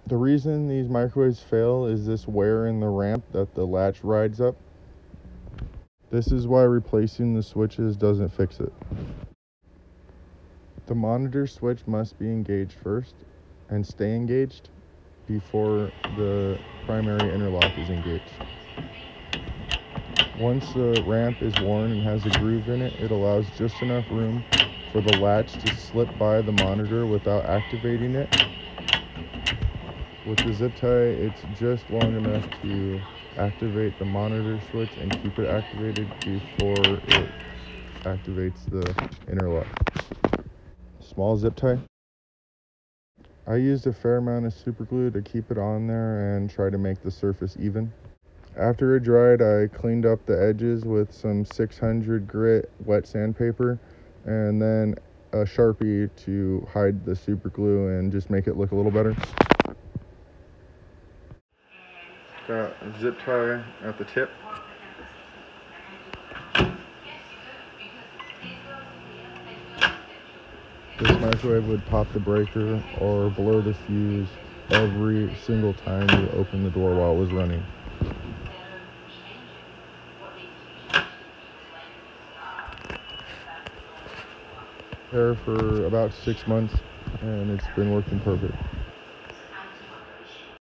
The reason these microwaves fail is this wear in the ramp that the latch rides up. This is why replacing the switches doesn't fix it. The monitor switch must be engaged first and stay engaged before the primary interlock is engaged. Once the ramp is worn and has a groove in it, it allows just enough room for the latch to slip by the monitor without activating it. With the zip tie, it's just long enough to activate the monitor switch and keep it activated before it activates the interlock. Small zip tie. I used a fair amount of super glue to keep it on there and try to make the surface even. After it dried, I cleaned up the edges with some 600 grit wet sandpaper and then a Sharpie to hide the super glue and just make it look a little better. Got a zip tie at the tip. This microwave would pop the breaker or blow the fuse every single time you open the door while it was running. There for about 6 months and it's been working perfect.